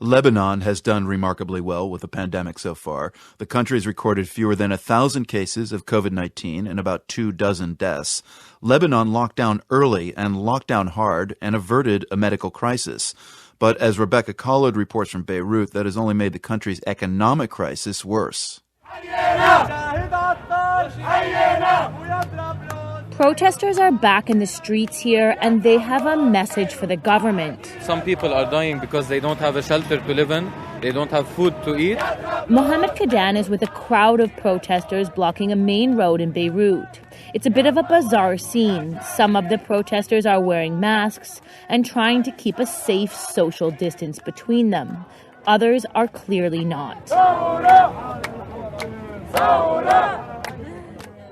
Lebanon has done remarkably well with the pandemic so far. The country has recorded fewer than 1,000 cases of COVID-19 and about 24 deaths. Lebanon locked down early and locked down hard and averted a medical crisis. But as Rebecca Collard reports from Beirut, that has only made the country's economic crisis worse. Protesters are back in the streets here, and they have a message for the government. Some people are dying because they don't have a shelter to live in. They don't have food to eat. Mohammed Kadan is with a crowd of protesters blocking a main road in Beirut. It's a bit of a bizarre scene. Some of the protesters are wearing masks and trying to keep a safe social distance between them. Others are clearly not.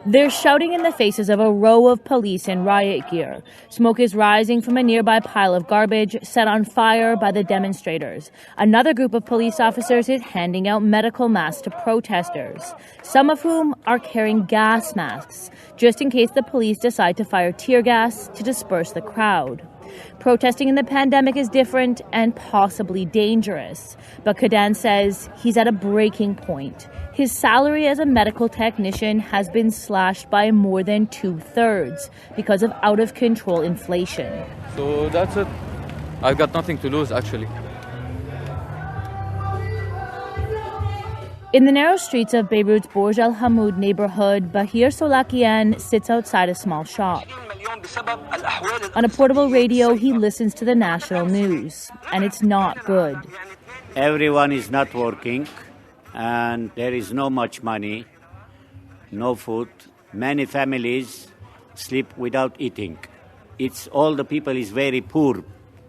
They're shouting in the faces of a row of police in riot gear. Smoke is rising from a nearby pile of garbage set on fire by the demonstrators. Another group of police officers is handing out medical masks to protesters, some of whom are carrying gas masks, just in case the police decide to fire tear gas to disperse the crowd. Protesting in the pandemic is different and possibly dangerous, but Kadan says he's at a breaking point. His salary as a medical technician has been slashed by more than 2/3 because of out-of-control inflation. So that's it. I've got nothing to lose, actually. In the narrow streets of Beirut's Burj Al Hamoud neighborhood, Bahir Solakian sits outside a small shop. On a portable radio, he listens to the national news, and it's not good. Everyone is not working, and there is no much money, no food. Many families sleep without eating. It's all the people is very poor,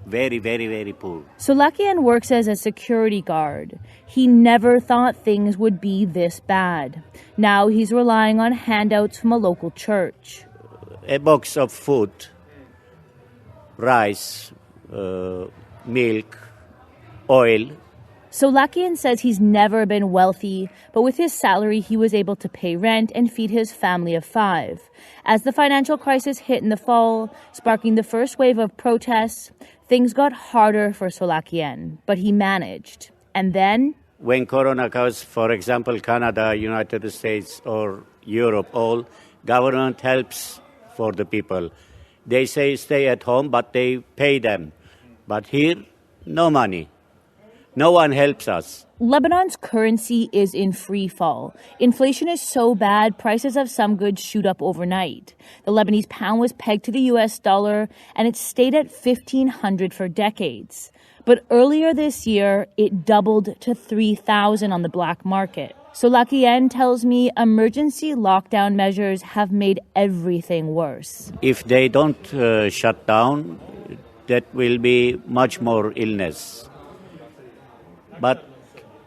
very, very, very poor. Solakian works as a security guard. He never thought things would be this bad. Now he's relying on handouts from a local church. A box of food, rice, milk, oil. Solakian says he's never been wealthy, but with his salary, he was able to pay rent and feed his family of 5. As the financial crisis hit in the fall, sparking the first wave of protests, things got harder for Solakian, but he managed. And then, when Corona comes, for example, Canada, United States, or Europe, all government helps for the people. They say stay at home, but they pay them. But here, no money. No one helps us. Lebanon's currency is in free fall. Inflation is so bad, prices of some goods shoot up overnight. The Lebanese pound was pegged to the US dollar, and it stayed at $1,500 for decades. But earlier this year, it doubled to $3,000 on the black market. Solakian tells me emergency lockdown measures have made everything worse. If they don't shut down, that will be much more illness. But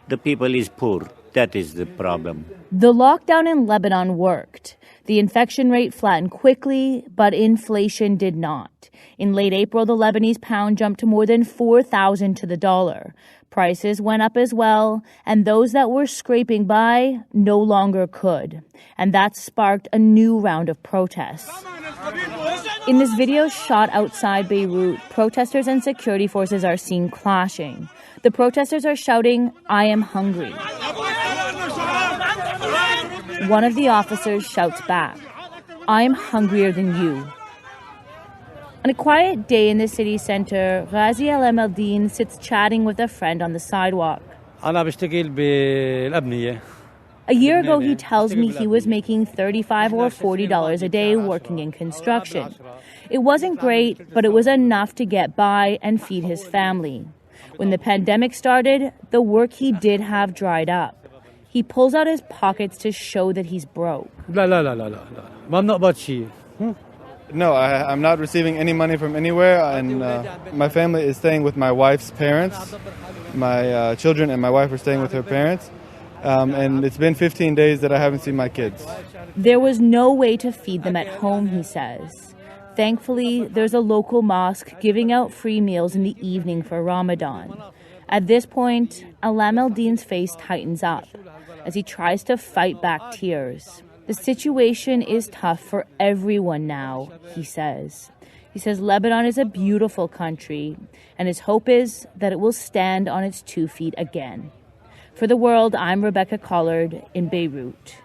the people is poor. That is the problem. The lockdown in Lebanon worked. The infection rate flattened quickly, but inflation did not. In late April, the Lebanese pound jumped to more than $4,000 to the dollar. Prices went up as well, and those that were scraping by no longer could. And that sparked a new round of protests. In this video shot outside Beirut, protesters and security forces are seen clashing. The protesters are shouting, "I am hungry." One of the officers shouts back, "I'm hungrier than you." On a quiet day in the city center, Ghazi Al-Emeldin sits chatting with a friend on the sidewalk. A year ago, he tells me he was making $35 or $40 a day working in construction. It wasn't great, but it was enough to get by and feed his family. When the pandemic started, the work he did have dried up. He pulls out his pockets to show that he's broke. No, I'm not receiving any money from anywhere, and my family is staying with my wife's parents. My children and my wife are staying with her parents, and it's been 15 days that I haven't seen my kids. There was no way to feed them at home, he says. Thankfully, there's a local mosque giving out free meals in the evening for Ramadan. At this point, Alam el-Din's face tightens up as he tries to fight back tears. The situation is tough for everyone now, he says. He says Lebanon is a beautiful country, and his hope is that it will stand on its 2 feet again. For The World, I'm Rebecca Collard in Beirut.